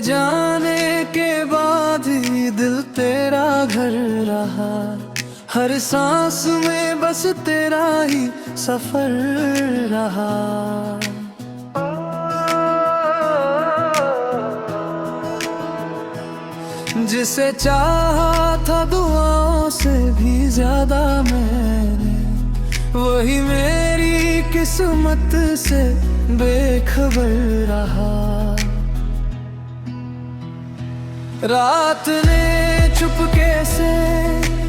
जाने के बाद ही दिल तेरा घर रहा। हर सांस में बस तेरा ही सफर रहा। जिसे चाहा था दुआओं से भी ज्यादा मैंने, वही मेरी किस्मत से बेखबर रहा। रात ने चुपके से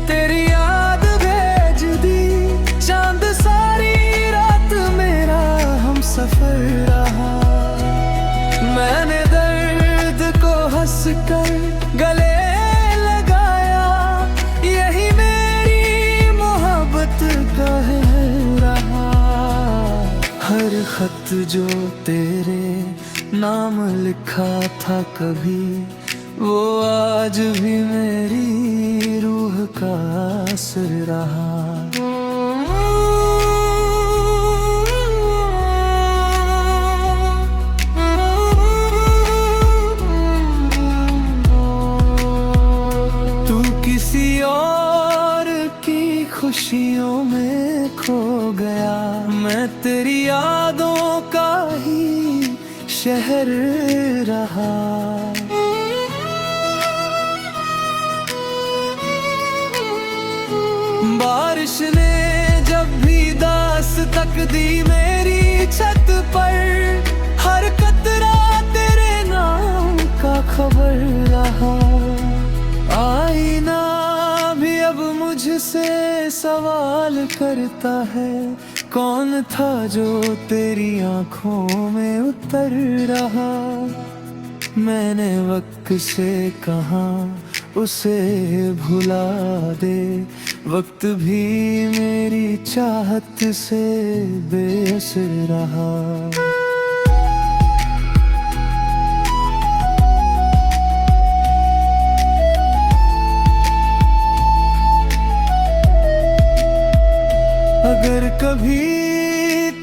तेरी याद भेज दी, चांद सारी रात मेरा हम सफर रहा। मैंने दर्द को हंस कर गले लगाया, यही मेरी मोहब्बत का है रहा। हर खत जो तेरे नाम लिखा था कभी, वो आज भी मेरी रूह का असर रहा। तू किसी और की खुशियों में खो गया, मैं तेरी यादों का ही शहर रहा। बारिश ने जब भी दास्तक दी मेरी छत पर, हर कतरा तेरे नाम का खबर रहा। आईना भी अब मुझसे सवाल करता है, कौन था जो तेरी आंखों में उतर रहा। मैंने वक्त से कहा उसे भुला दे, वक्त भी मेरी चाहत से बेअसर रहा। अगर कभी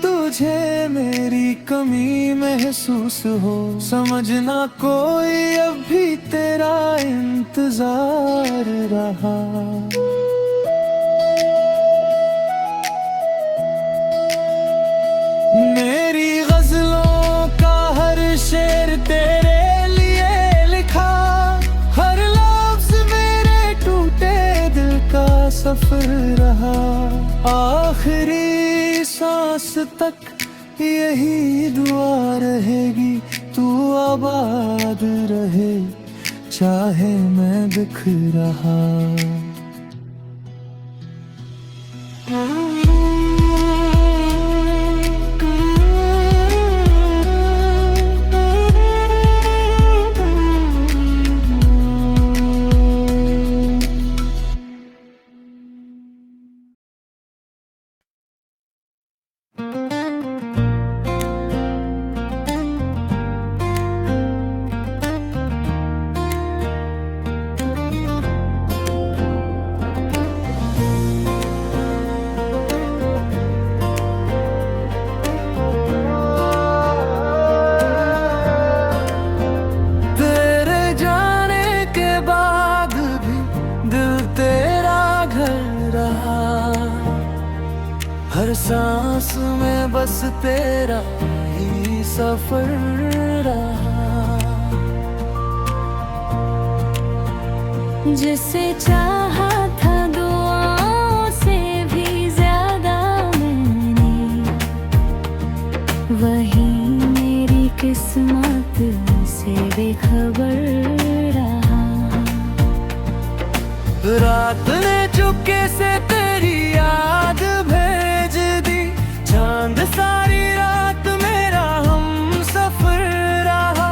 तुझे मेरी कमी महसूस हो, समझना कोई अब भी तेरा इंतजार रहा। मेरी गजलों का हर शेर तेरे लिए लिखा, हर लफ्ज मेरे टूटे दिल का सफर रहा। आखिरी सांस तक यही दुआ रहेगी, तू आबाद रहे चाहे मैं बिख रहा। हर सांस में बस तेरा ही सफर रहा। जिसे चाहा था दुआओं से भी ज्यादा मैंने, वही मेरी किस्मत से बेखबर रहा। रात ने चुपके से तेरी याद भेज दी, चांद सारी रात मेरा हम सफर रहा।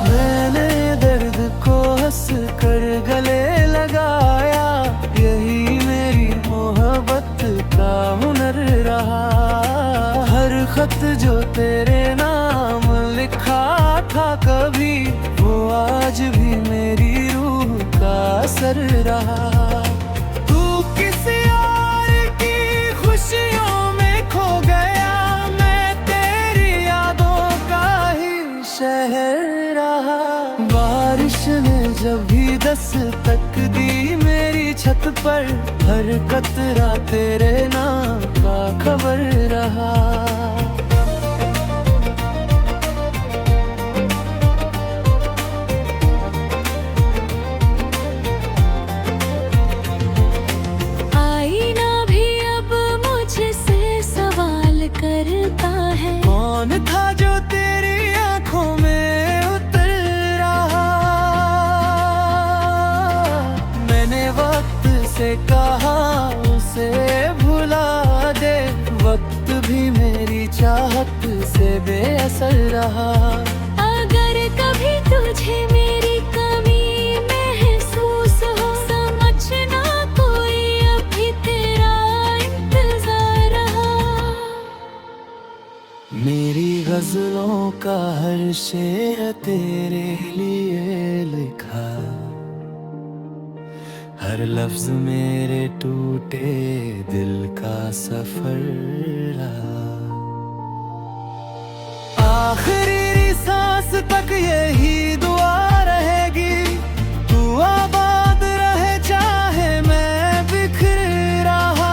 मैंने दर्द को हंस कर गले लगाया, यही मेरी मोहब्बत का हुनर रहा। हर खत जो तेरे नाम लिखा था कभी, वो आज भी मेरी रूह का असर रहा। तू किसी और की खुशियों में खो गया, मैं तेरी यादों का ही दस्तक दी मेरी छत पर, हर कतरा तेरे नाम का खबर रहा। आईना भी अब मुझसे सवाल करता है, कौन था जो तेरी आंखों में उतर रहा। मैंने वक्त से कहा उसे भुला दे, वक्त भी मेरी चाहत से बेअसर रहा। अगर कभी तुझे मेरी कमी महसूस हो, समझना कोई अभी तेरा इंतजार रहा। मेरी गजलों का हर शेर तेरे लिए लिखा, हर लफ्ज मेरे टूटे दिल का सफर रहा। आखिरी सांस तक यही दुआ रहेगी, तू आबाद रहे चाहे मैं बिखर रहा।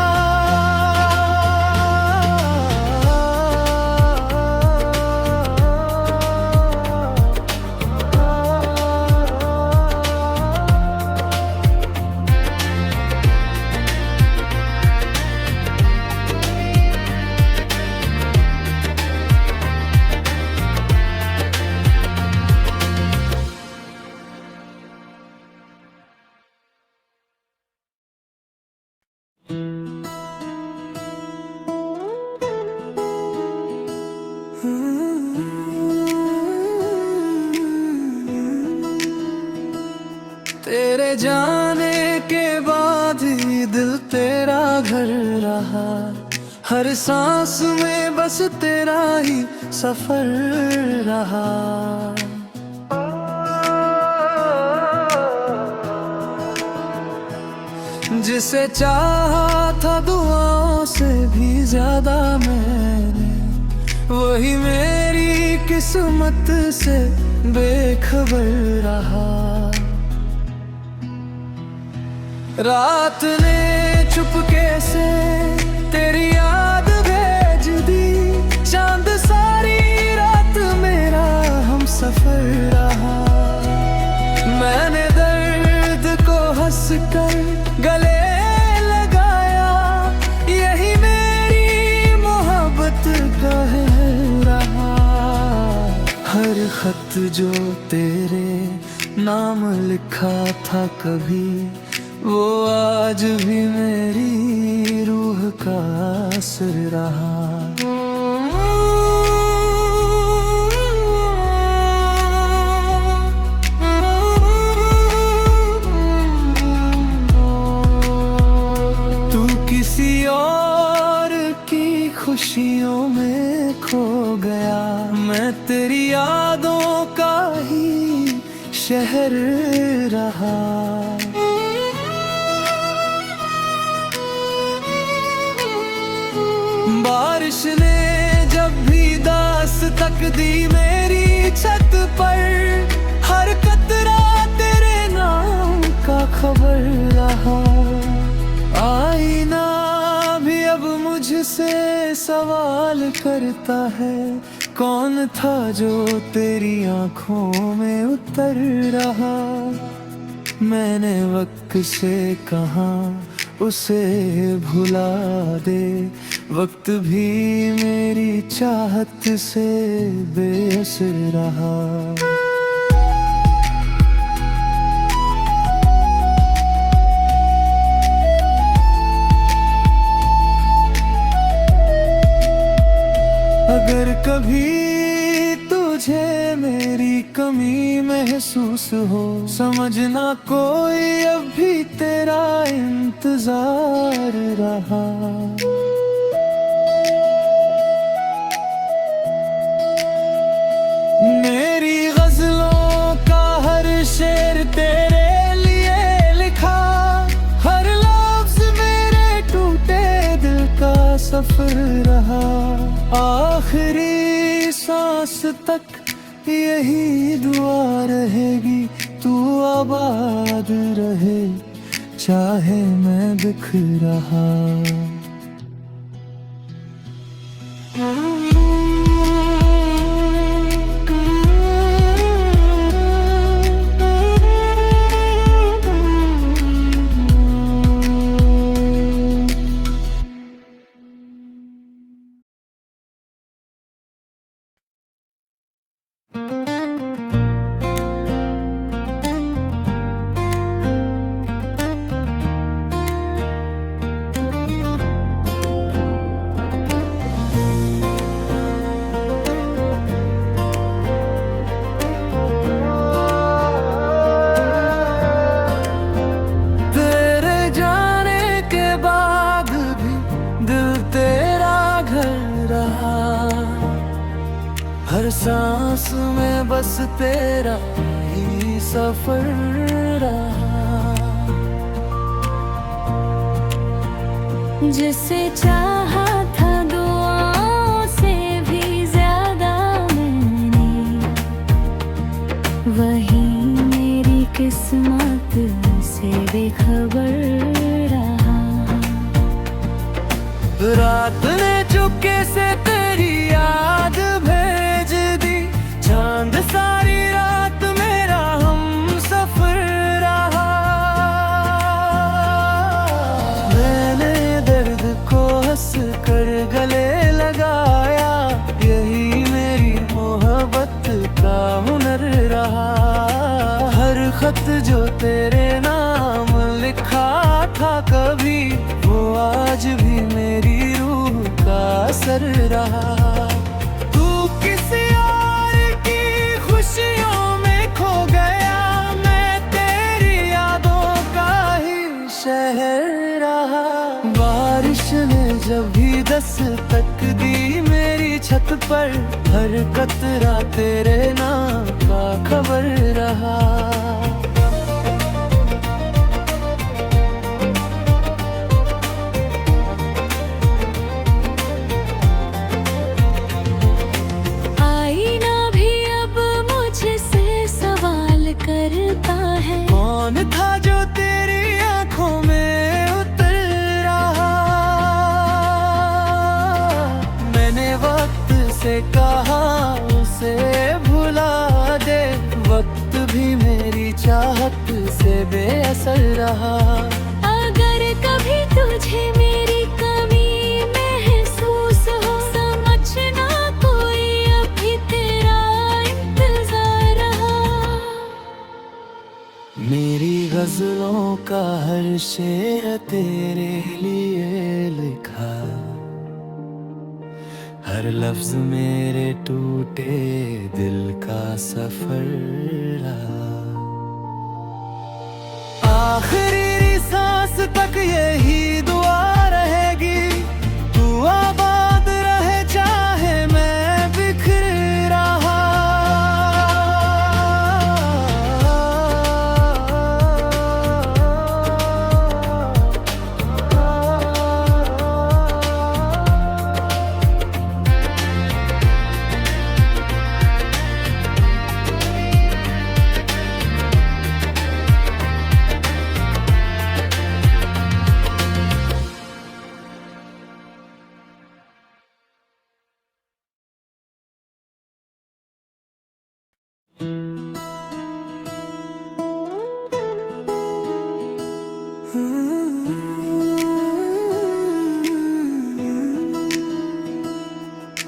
तेरे जाने के बाद ही दिल तेरा घर रहा, हर सांस में बस तेरा ही सफर रहा। जिसे चाहा था दुआओं से भी ज्यादा मैंने, वही मेरी किस्मत से बेखबर रहा। रात ने चुपके से तेरी याद भेज दी, चांद सारी रात मेरा हम सफर रहा। मैंने दर्द को हंस कर गले लगाया, यही मेरी मोहब्बत का है रहा। हर खत जो तेरे नाम लिखा था कभी, वो आज भी मेरी रूह का असर रहा। तू किसी और की खुशियों में खो गया, मैं तेरी यादों का ही शहर रहा। बारिश ने जब भी दास्तक दी मेरी छत पर, हर कतरा तेरे नाम का खबर रहा। आईना भी अब मुझसे सवाल करता है, कौन था जो तेरी आंखों में उतर रहा। मैंने वक्त से कहा उसे भुला दे, वक्त भी मेरी चाहत से बेअसर रहा। अगर कभी तुझे मेरी कमी महसूस हो, समझना कोई अब भी तेरा इंतजार रहा। मेरी गजलों का हर शेर तेरे लिए लिखा, हर लफ्ज मेरे टूटे दिल का सफर रहा। आखिरी सांस तक यही दुआ रहेगी तू आबाद रहे, चाहे मैं बिख रहा। हर सांस में बस तेरा ही सफर रहा। जिसे चाहा था दुआओं से भी ज्यादा मैंने, वही मेरी किस्मत से बेखबर रहा। रात ने चुपके से तेरी याद भेज दी, चांद सारी रात मेरा हम सफर रहा। मैंने दर्द को हंस कर गले लगाया, यही मेरी मोहब्बत का हुनर रहा। हर खत जो तेरे नाम लिखा था कभी, वो आज भी मेरी रूह का असर रहा। तू किसी और की खुशियों में खो गया, मैं तेरी यादों का ही शहर रहा। बारिश ने जब भी दस्तक दी मेरी छत पर, हर कतरा तेरे नाम का खबर रहा। करता है कौन था जो तेरी आंखों में उतर रहा। मैंने वक्त से कहा उसे भुला दे, वक्त भी मेरी चाहत से बेअसर रहा। अगर कभी तुझे मेरी कमी महसूस हो, समझना कोई अभी तेरा इंतजार रहा। मेरी गजलों का हर शेर तेरे लिए लिखा, हर लफ्ज मेरे टूटे दिल का सफर रहा। आखिरी सांस तक यही दुआ रहेगी, तू आबाद रहे, चाहे मैं बिखर रहा।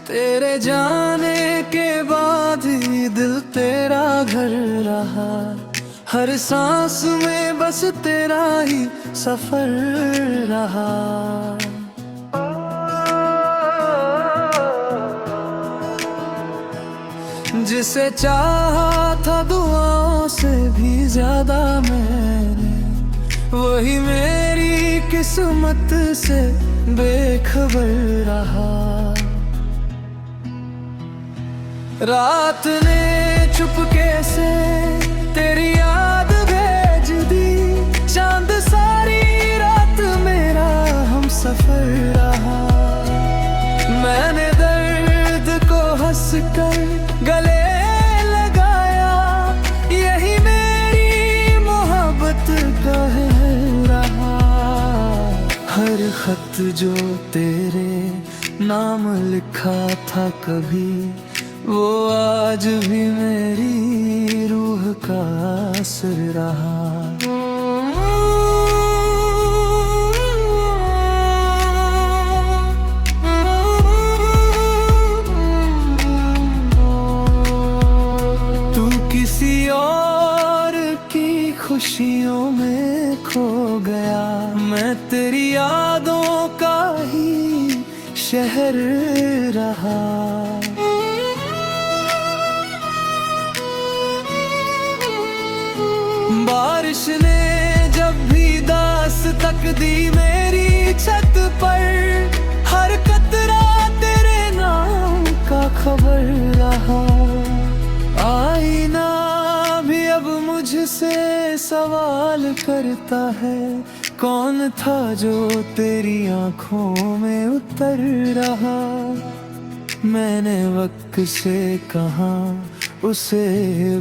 तेरे जाने के बाद ही दिल तेरा घर रहा। हर सांस में बस तेरा ही सफर रहा। जिसे चाहा था दुआओं से भी ज्यादा मैंने, वही मेरी किस्मत से बेखबर रहा। रात ने चुपके से तेरी याद भेज दी, चांद सारी रात मेरा हम सफर रहा। मैंने दर्द को हंस कर गले लगाया, यही मेरी खत जो तेरे नाम लिखा था कभी, वो आज भी मेरी रूह का असर रहा। तू किसी और की खुशियों में खो गया, मैं तेरी यादों का ही शहर रहा। बारिश ने जब भी दास्तक दी मेरी छत पर, हर कतरा तेरे नाम का खबर रहा। आईना भी अब मुझसे सवाल करता है, कौन था जो तेरी आंखों में उतर रहा। मैंने वक्त से कहा उसे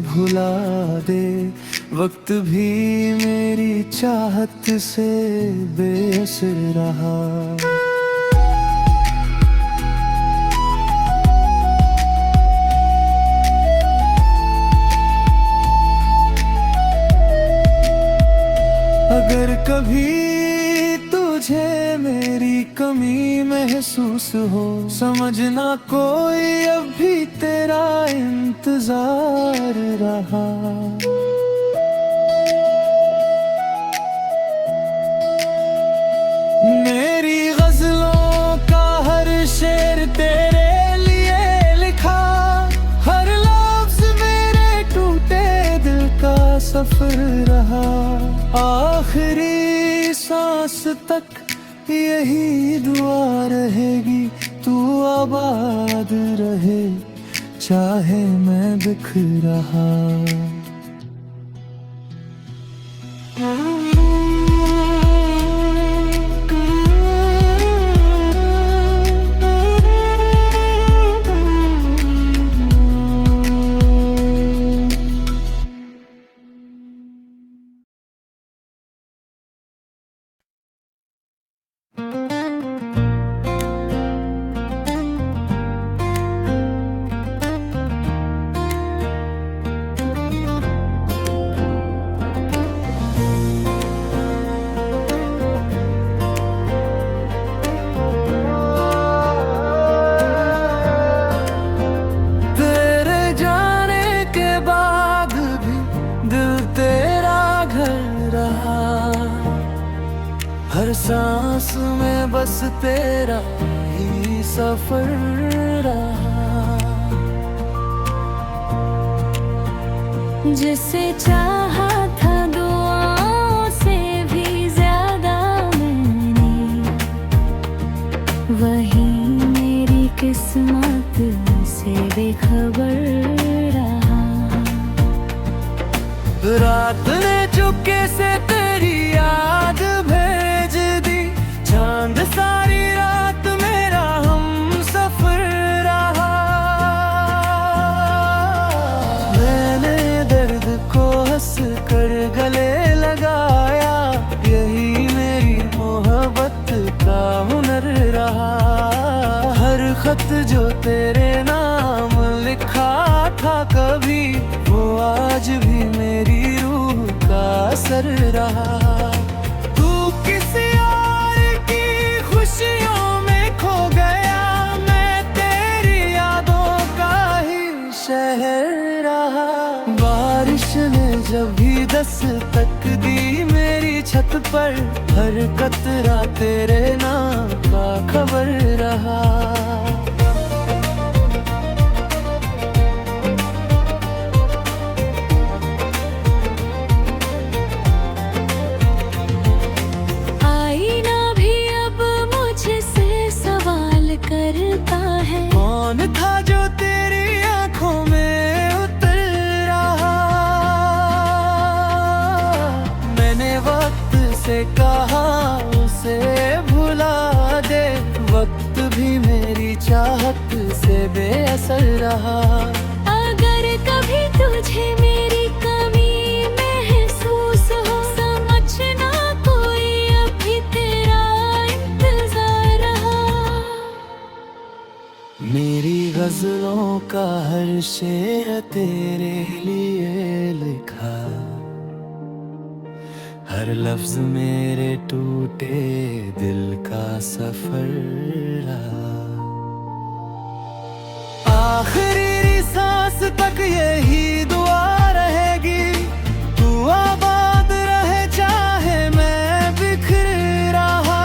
भुला दे, वक्त भी मेरी चाहत से बेअसर रहा। अगर कभी तुझे मेरी कमी महसूस हो, समझना कोई अब भी तेरा इंतजार रहा। मेरी गजलों का हर शेर तेरे लिए लिखा, हर लफ्ज मेरे टूटे दिल का सफर रहा। आखिरी सांस तक यही दुआ रहेगी, तू आबाद रहे चाहे मैं बिखर रहा। हर सांस में बस तेरा ही सफर रहा। जिसे चाहा था दुआओं से भी ज्यादा मैंने, वही मेरी किस्मत से बेखबर रहा। रात ने चुपके से तेरी याद भेज दी, चांद सारी रात मेरा हम सफर रहा। मैंने दर्द को हंस कर गले लगाया, यही मेरी मोहब्बत का हुनर रहा। हर खत जो तेरे नाम लिखा था कभी, वो आज भी मेरी रूह का असर रहा। तू किसी और की खुशियों में खो गया, मैं तेरी यादों का ही शहर रहा। बारिश ने जब भी दस्तक दी मेरी छत पर, हर कतरा तेरे नाम का खबर रहा। करता है, कौन था जो तेरी आंखों में उतर रहा। मैंने वक्त से कहा उसे भुला दे, वक्त भी मेरी चाहत से बेअसर रहा। अगर कभी तुझे मेरी कमी महसूस हो, समझना कोई अभी तेरा गजलों का हर शेर तेरे लिए लिखा, हर लफ्ज मेरे टूटे दिल का सफर रहा। आखिरी सांस तक यही दुआ रहेगी, तू आबाद रहे चाहे मैं बिखर रहा।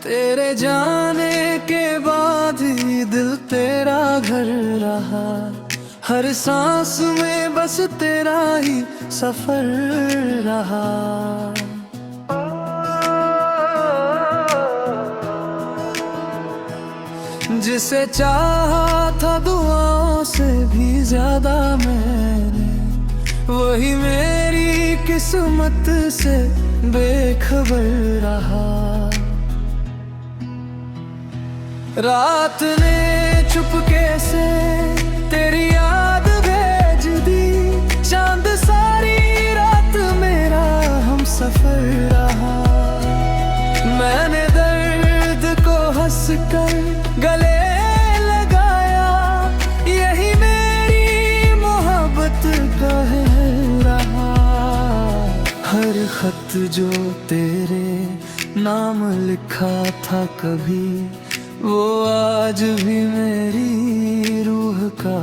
तेरे जाने के बाद ही दिल तेरा घर रहा, हर सांस में बस तेरा ही सफर रहा। जिसे चाहा था दुआओं से भी ज्यादा मैंने, वही मेरी किस्मत से बेखबर रहा। रात ने चुपके से तेरी याद भेज दी, चांद सारी रात मेरा हम सफर रहा। मैंने दर्द को हंस कर गले लगाया, यही मेरी मोहब्बत का है रहा। हर खत जो तेरे नाम लिखा था कभी, वो आज भी मेरी रूह का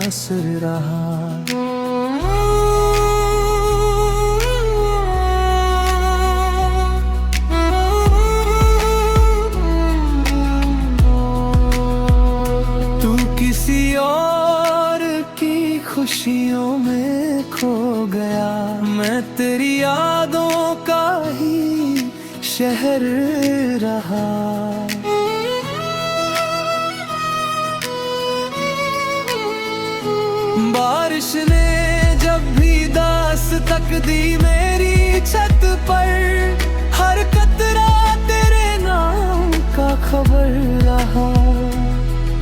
असर रहा। तू किसी और की खुशियों में खो गया, मैं तेरी यादों का ही शहर रहा। बारिश ने जब भी दास्तक दी मेरी छत पर, हर कतरा तेरे नाम का खबर रहा।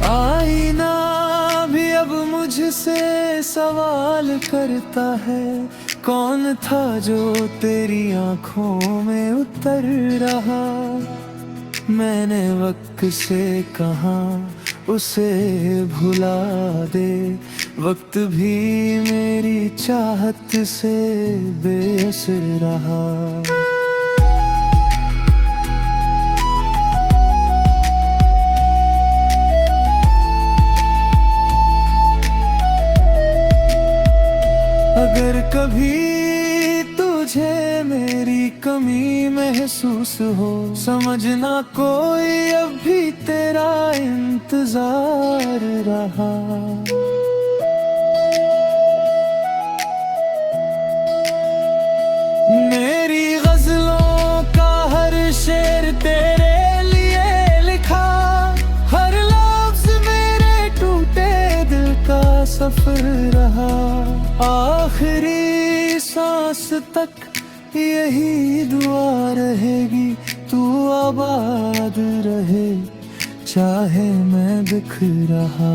आईना भी अब मुझसे सवाल करता है, कौन था जो तेरी आंखों में उतर रहा। मैंने वक्त से कहा उसे भुला दे, वक्त भी मेरी चाहत से बेअसर रहा। अगर कभी तुझे मेरी कमी महसूस हो, समझना कोई अब भी तेरा इंतजार रहा। मेरी गजलों का हर शेर तेरे लिए लिखा, हर लफ्ज मेरे टूटे दिल का सफर रहा। आखिरी सांस तक यही दुआ रहेगी, तू आबाद रहे चाहे मैं बिखर रहा।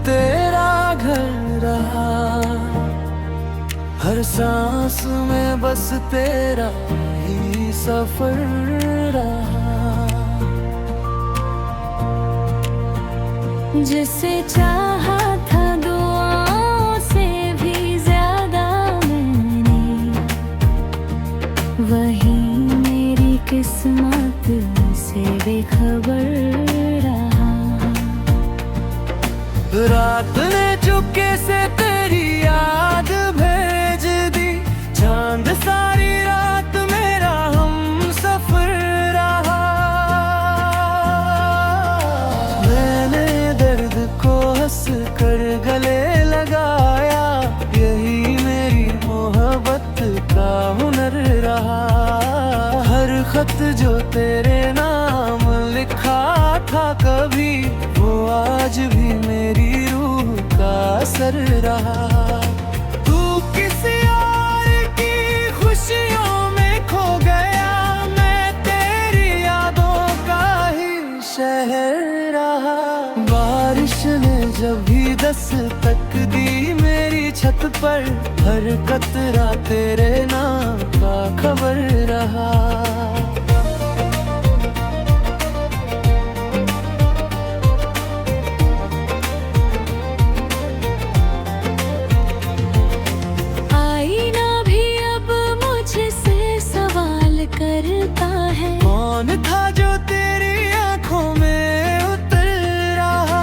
तेरा घर रहा। हर सांस में बस तेरा ही सफर रहा। जिसे चाहा था दुआओं से भी ज्यादा मैंने, वही मेरी किस्मत से बेखबर रहा। रात ने चुपके से तेरी याद भेज दी, चांद सारी रात मेरा हम सफर रहा। मैंने दर्द को हंस कर गले लगाया, यही मेरी मोहब्बत का हुनर रहा। हर खत जो तेरे नाम लिखा था कभी, वो आज भी मेरी रूह का असर रहा। तू किसी और की खुशियों में खो गया, मैं तेरी यादों का ही शहर रहा। बारिश ने जब भी दस्तक दी मेरी छत पर, हर कतरा तेरे नाम का खबर रहा। करता है कौन था जो तेरी आंखों में उतर रहा।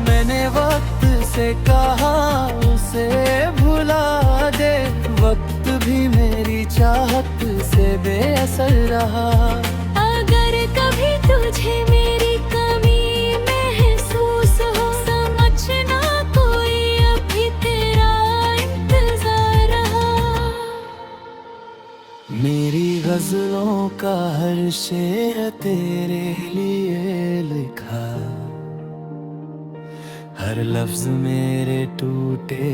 मैंने वक्त से कहा उसे भुला दे, वक्त भी मेरी चाहत से बेअसर रहा। अगर कभी तुझे मेरी कमी महसूस हो, समझना कोई अभी तेरा इंतजार रहा। मेरी गजलों का हर शेर तेरे लिए लिखा, हर लफ्ज मेरे टूटे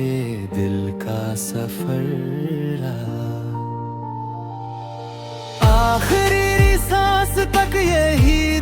दिल का सफर रहा। आखिरी सांस तक यही